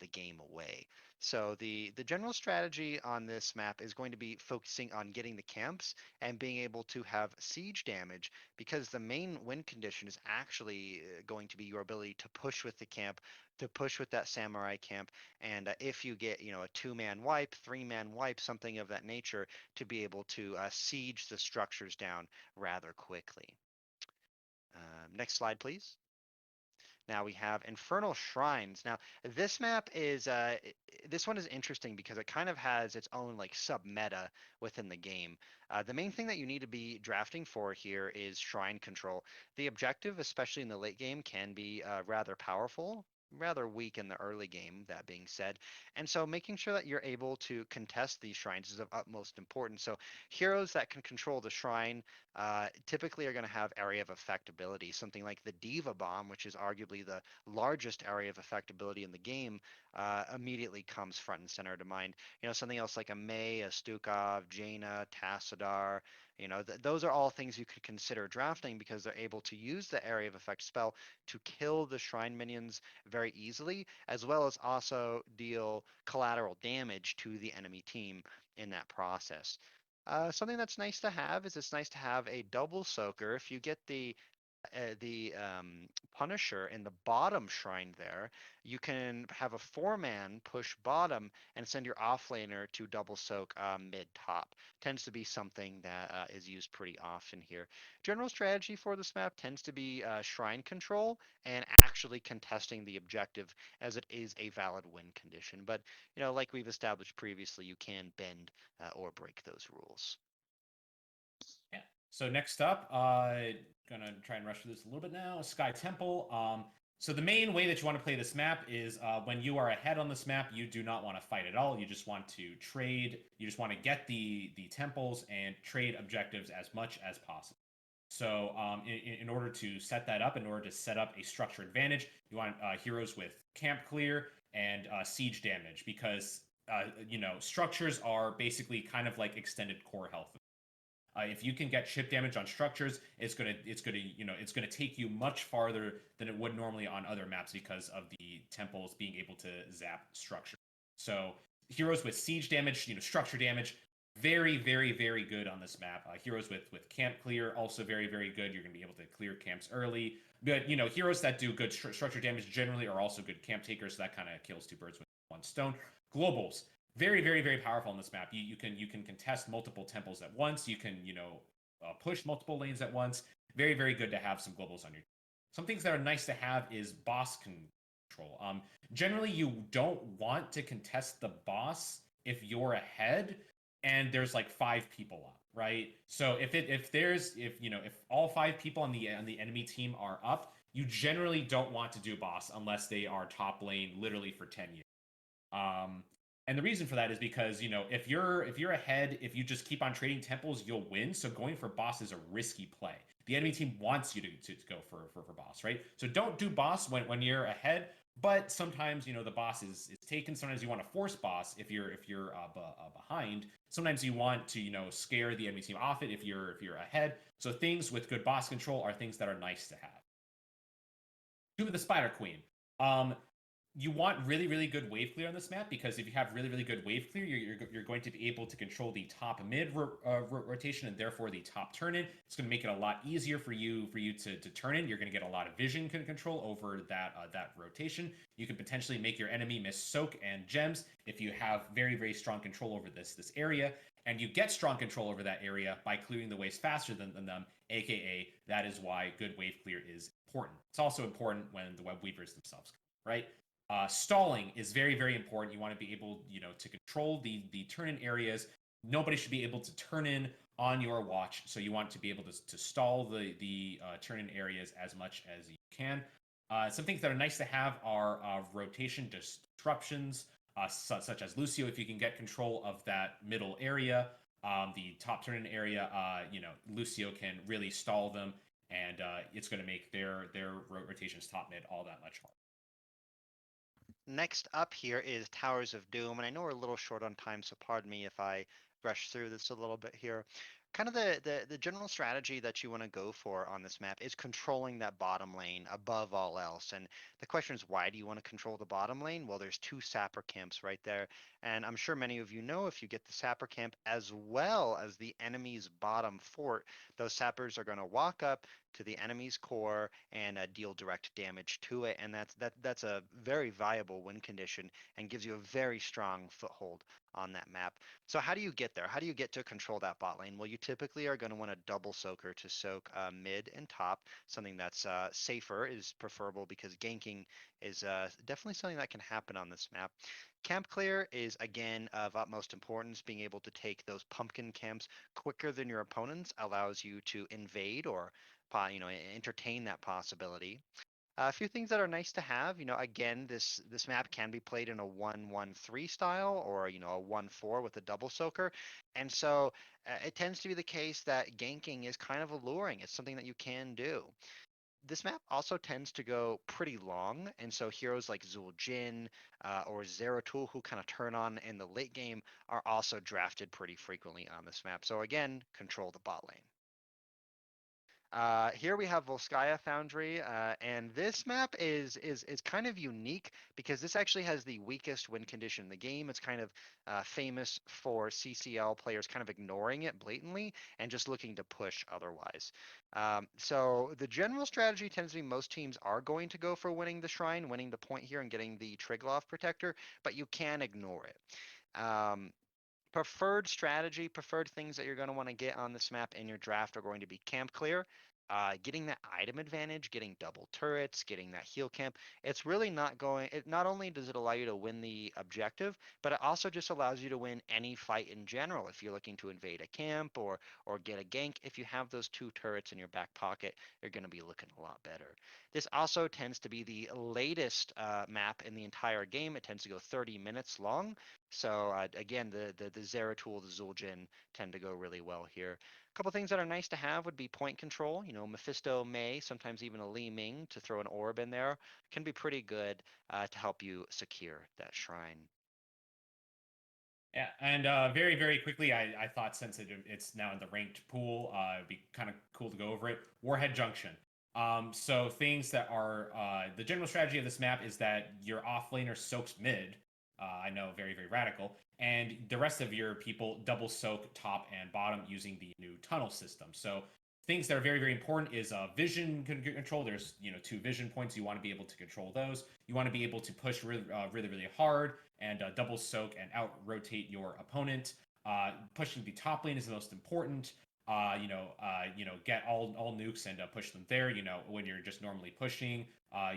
the game away. So the general strategy on this map is going to be focusing on getting the camps and being able to have siege damage, because the main win condition is actually going to be your ability to push with the camp, to push with that samurai camp, and if you get a 2-man wipe, 3-man wipe, something of that nature, to be able to siege the structures down rather quickly. Next slide, please. Now we have Infernal Shrines. Now this map is this one is interesting because it kind of has its own like sub meta within the game. The main thing that you need to be drafting for here is shrine control. The objective, especially in the late game, can be rather powerful, rather weak in the early game, that being said. And so making sure that you're able to contest these shrines is of utmost importance. So heroes that can control the shrine typically are going to have area of effect ability. Something like the Diva Bomb, which is arguably the largest area of effect ability in the game, immediately comes front and center to mind. Something else like a May, a Stukov, Jaina, Tassadar, those are all things you could consider drafting because they're able to use the area of effect spell to kill the shrine minions very easily, as well as also deal collateral damage to the enemy team in that process. Something that's nice to have is it's nice to have a double soaker. If you get the Punisher in the bottom shrine there, you can have a 4-man push bottom and send your offlaner to double soak mid top. Tends to be something that is used pretty often here. General strategy for this map tends to be shrine control and actually contesting the objective, as it is a valid win condition. But like we've established previously, you can bend or break those rules. Yeah. So next up, gonna try and rush through this a little bit now. Sky Temple. So the main way that you want to play this map is when you are ahead on this map, you do not want to fight at all. You just want to trade. You just want to get the temples and trade objectives as much as possible. So in order to set that up, in order to set up a structure advantage, you want heroes with camp clear and siege damage, because structures are basically kind of like extended core health. If you can get chip damage on structures, it's gonna take you much farther than it would normally on other maps because of the temples being able to zap structure. So heroes with siege damage, structure damage, very, very, very good on this map. Heroes with camp clear, also very, very good. You're gonna be able to clear camps early. But heroes that do good structure damage generally are also good camp takers. So that kind of kills two birds with one stone. Globals. Very, very, very powerful on this map. You can contest multiple temples at once. You can push multiple lanes at once. Very, very good to have some globals on your team. Some things that are nice to have is boss control. Generally, you don't want to contest the boss if you're ahead and there's like 5 people up, right? So if all 5 people on the enemy team are up, you generally don't want to do boss unless they are top lane literally for 10 years. And the reason for that is because, if you're ahead, if you just keep on trading temples, you'll win. So going for boss is a risky play. The enemy team wants you to go for boss, right? So don't do boss when you're ahead. But sometimes, the boss is taken. Sometimes you want to force boss if you're behind. Sometimes you want to, scare the enemy team off it if you're ahead. So things with good boss control are things that are nice to have. Two of the Spider Queen. You want really, really good wave clear on this map, because if you have really, really good wave clear, you're going to be able to control the top mid rotation and therefore the top turn in. It's going to make it a lot easier for you to turn in. You're going to get a lot of vision control over that rotation. You can potentially make your enemy miss soak and gems if you have very, very strong control over this area. And you get strong control over that area by clearing the waves faster than them, aka that is why good wave clear is important. It's also important when the web weavers themselves come, right? Stalling is very, very important. You want to be able, to control the turn-in areas. Nobody should be able to turn in on your watch, so you want to be able to stall the turn-in areas as much as you can. Some things that are nice to have are rotation disruptions, such as Lucio. If you can get control of that middle area, the top turn-in area, Lucio can really stall them, and it's going to make their rotations top mid all that much harder. Next up here is Towers of Doom, and I know we're a little short on time, so pardon me if I rush through this a little bit here. kind of the general strategy that you want to go for on this map is controlling that bottom lane above all else. And the question is, why do you want to control the bottom lane? Well, there's 2 sapper camps right there. And I'm sure many of you know, if you get the sapper camp as well as the enemy's bottom fort, those sappers are going to walk up to the enemy's core and deal direct damage to it. And that's a very viable win condition and gives you a very strong foothold on that map. So how do you get there? How do you get to control that bot lane? Well, you typically are going to want a double soaker to soak mid and top. Something that's safer is preferable because ganking is definitely something that can happen on this map. Camp clear is again of utmost importance. Being able to take those pumpkin camps quicker than your opponents allows you to invade or entertain that possibility. A few things that are nice to have, again, this map can be played in a 1-1-3 style or, a 1-4 with a double soaker. And so it tends to be the case that ganking is kind of alluring. It's something that you can do. This map also tends to go pretty long, and so heroes like Zul'jin or Zeratul, who kind of turn on in the late game, are also drafted pretty frequently on this map. So again, control the bot lane. Here we have Volskaya Foundry, and this map is kind of unique because this actually has the weakest win condition in the game. It's kind of famous for CCL players kind of ignoring it blatantly and just looking to push otherwise. So the general strategy tends to be most teams are going to go for winning the shrine, winning the point here, and getting the Triglav protector, but you can ignore it. Preferred strategy, preferred things that you're going to want to get on this map in your draft are going to be camp clear, getting that item advantage, getting double turrets, getting that heal camp. It's really not going, it not only does it allow you to win the objective, but it also just allows you to win any fight in general. If you're looking to invade a camp or get a gank, if you have those 2 turrets in your back pocket, you're going to be looking a lot better. This also tends to be the latest map in the entire game. It tends to go 30 minutes long. So again, the Zeratul, the Zul'jin tend to go really well here. A couple things that are nice to have would be point control. Mephisto May, sometimes even a Li Ming to throw an orb in there can be pretty good to help you secure that shrine. Yeah, and very, very quickly, I thought since it's now in the ranked pool, it'd be kind of cool to go over it. Warhead Junction. So things that are the general strategy of this map is that your offlaner soaks mid. I know, very, very radical. And the rest of your people double soak top and bottom using the new tunnel system. So things that are very, very important is vision control. There's 2 vision points. You want to be able to control those. You want to be able to push really, really hard and double soak and out rotate your opponent. Pushing the top lane is the most important. Get all nukes and push them there. When you're just normally pushing,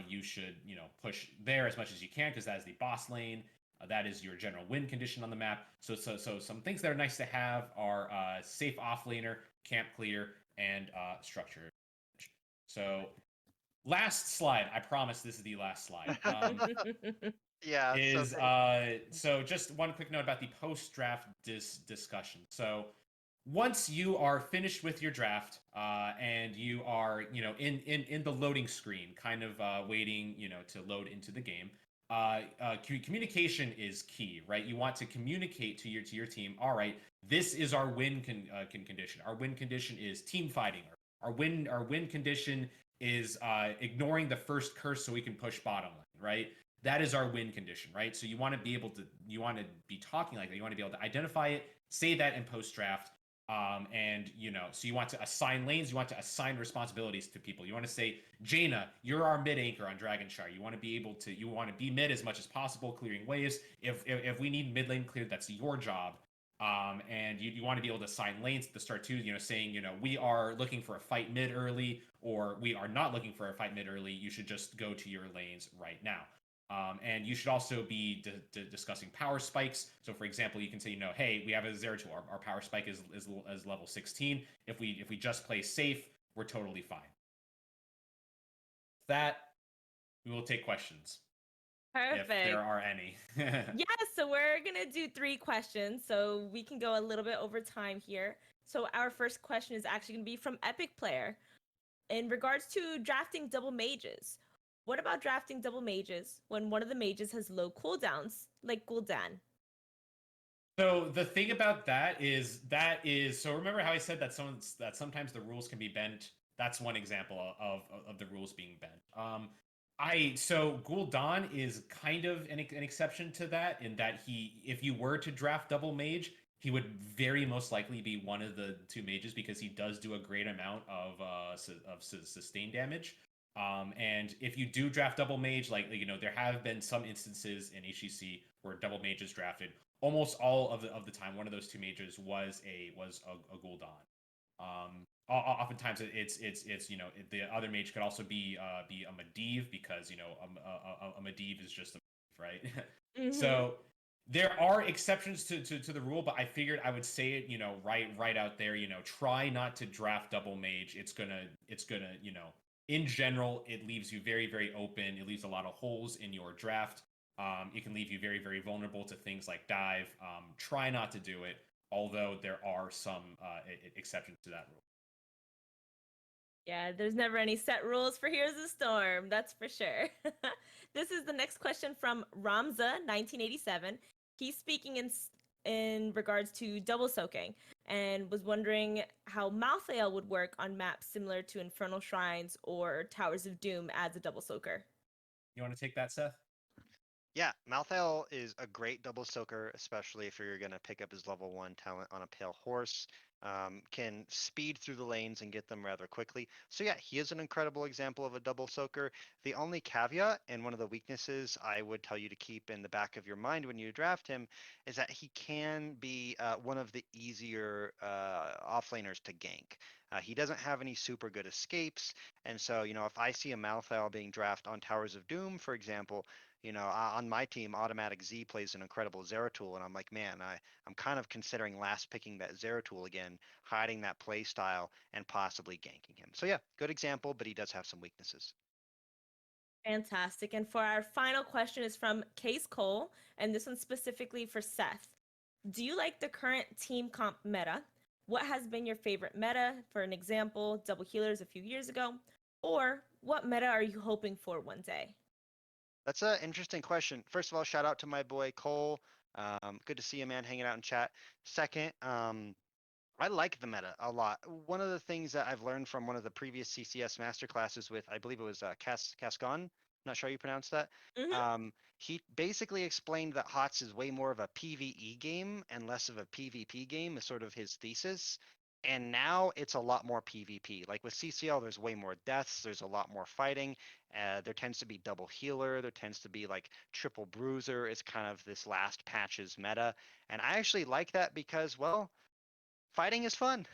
you should push there as much as you can because that is the boss lane. That is your general win condition on the map. So some things that are nice to have are safe offlaner, camp clear, and structure. So last slide. I promise this is the last slide. Yeah. So just one quick note about the post-draft discussion. So once you are finished with your draft and you are in the loading screen, kind of waiting to load into the game. Communication is key, right? You want to communicate to your team. All right, this is our win condition. Our win condition is team fighting. Our win condition is ignoring the first curse so we can push bottom lane, right? That is our win condition, right? So you want to be talking like that. You want to be able to identify it, say that in post draft. So you want to assign lanes, you want to assign responsibilities to people. You want to say, Jaina, you're our mid anchor on Dragonshire. You want to be mid as much as possible, clearing waves. If we need mid lane cleared, that's your job. And you want to be able to assign lanes at the start too, saying, we are looking for a fight mid early, or we are not looking for a fight mid early. You should just go to your lanes right now. And you should also be discussing power spikes. So, for example, you can say, hey, we have a Zeratul. Our power spike is level 16. If we just play safe, we're totally fine. With that, we will take questions. Perfect. If there are any. Yeah, so we're going to do 3 questions, so we can go a little bit over time here. So our first question is actually going to be from Epic Player. In regards to drafting double mages, what about drafting double mages when one of the mages has low cooldowns, like Gul'dan? So the thing about that is so remember how I said that sometimes the rules can be bent. That's one example of the rules being bent. So Gul'dan is kind of an exception to that in that if you were to draft double mage, he would very most likely be one of the two mages because he does do a great amount of sustained damage. And if you do draft double mage, there have been some instances in HEC where double mage is drafted. Almost all of the time, one of those two mages was a Gul'dan. Oftentimes it's the other mage could also be a Medivh because a Medivh is just a Medivh, right? Mhm. So there are exceptions to the rule, but I figured I would say it right out there. Try not to draft double mage. It's gonna in general it leaves you very very open. It leaves a lot of holes in your draft. It can leave you very very vulnerable to things like dive. Try not to do it, although there are some exceptions to that rule. Yeah, there's never any set rules for Heroes of Storm, that's for sure. This is the next question from Ramza, 1987. He's speaking in regards to double soaking and was wondering how Malthael would work on maps similar to Infernal Shrines or Towers of Doom as a double soaker. You want to take that, Seth? Yeah, Malthael is a great double soaker, especially if you're going to pick up his level 1 talent on a pale horse. Can speed through the lanes and get them rather quickly. So yeah, he is an incredible example of a double soaker. The only caveat and one of the weaknesses I would tell you to keep in the back of your mind when you draft him is that he can be one of the easier offlaners to gank. He doesn't have any super good escapes, and so if I see a Malthael being drafted on Towers of Doom, for example, on my team, Automatic Z plays an incredible Zeratul, and I'm like, man, I'm kind of considering last picking that Zeratul again, hiding that play style, and possibly ganking him. So yeah, good example, but he does have some weaknesses. Fantastic. And for our final question is from Case Cole, and this one's specifically for Seth. Do you like the current team comp meta? What has been your favorite meta? For an example, double healers a few years ago. Or what meta are you hoping for one day? That's an interesting question. First of all, shout out to my boy Cole. Good to see you, man, hanging out in chat. Second, I like the meta a lot. One of the things that I've learned from one of the previous CCS masterclasses with, I believe it was Cascon, not sure how you pronounce that. Mhm. He basically explained that HOTS is way more of a PvE game and less of a PvP game, is sort of his thesis. And now it's a lot more PvP. Like with CCL, there's way more deaths, there's a lot more fighting. There tends to be double healer, there tends to be like triple bruiser is kind of this last patch's meta. And I actually like that because, well, fighting is fun.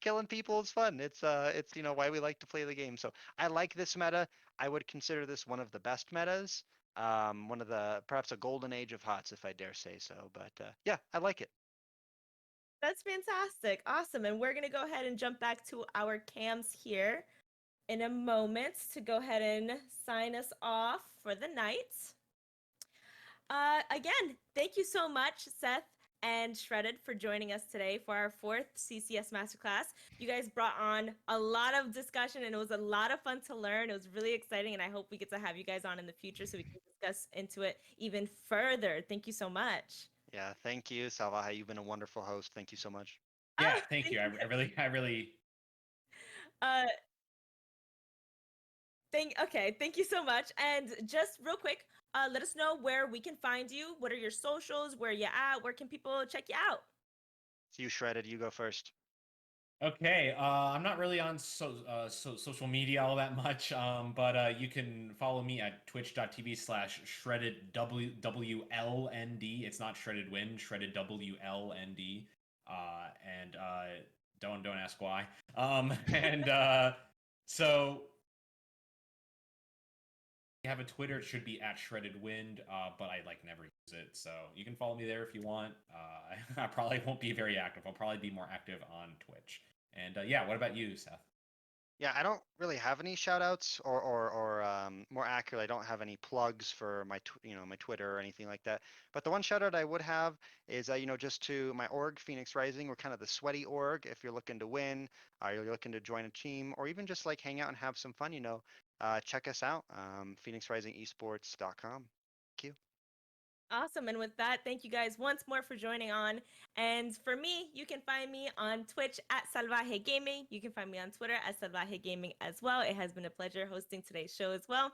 Killing people is fun. It's why we like to play the game. So I like this meta. I would consider this one of the best metas. One of the perhaps a golden age of HOTS, if I dare say so. But yeah, I like it. That's fantastic. Awesome. And we're going to go ahead and jump back to our cams here in a moment to go ahead and sign us off for the night. Again, thank you so much, Seth and Shredded, for joining us today for our 4th CCS Masterclass. You guys brought on a lot of discussion and it was a lot of fun to learn. It was really exciting, and I hope we get to have you guys on in the future so we can discuss into it even further. Thank you so much. Yeah, thank you, Salvaha. You've been a wonderful host. Thank you so much. Yeah, Oh, thank you. I really. Uh, thank you so much. And just real quick, let us know where we can find you. What are your socials? Where you at? Where can people check you out? See you, Shredded. You go first. Okay, I'm not really on social media all that much, but you can follow me at twitch.tv/shreddedwlnd. It's not ShreddedWind, ShreddedWlnd. And don't ask why. And so I have a Twitter. It should be at ShreddedWind, but I never use it. So you can follow me there if you want. I probably won't be very active. I'll probably be more active on Twitch. And yeah, what about you, Seth? Yeah, I don't really have any shout outs or more accurate, I don't have any plugs for my my Twitter or anything like that. But the one shout out I would have is just to my org, Phoenix Rising. We're kind of the sweaty org. If you're looking to win, you're looking to join a team, or even just hang out and have some fun, check us out. PhoenixRisingEsports.com. Thank you. Awesome. And with that, thank you guys once more for joining on. And for me, you can find me on Twitch at Salvaje Gaming. You can find me on Twitter at Salvaje Gaming as well. It has been a pleasure hosting today's show as well.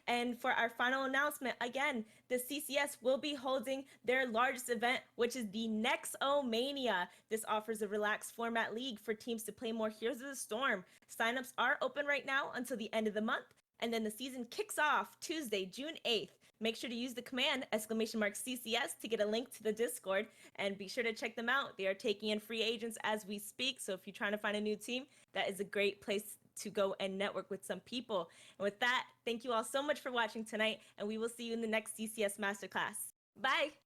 And for our final announcement, again, the CCS will be holding their largest event, which is the Nexomania. This offers a relaxed format league for teams to play more Heroes of the Storm. Signups are open right now until the end of the month. And then the season kicks off Tuesday, June 8th. Make sure to use the command !CCS to get a link to the Discord, and be sure to check them out. They are taking in free agents as we speak. So if you're trying to find a new team, that is a great place to go and network with some people. And with that, thank you all so much for watching tonight, and we will see you in the next CCS Masterclass. Bye.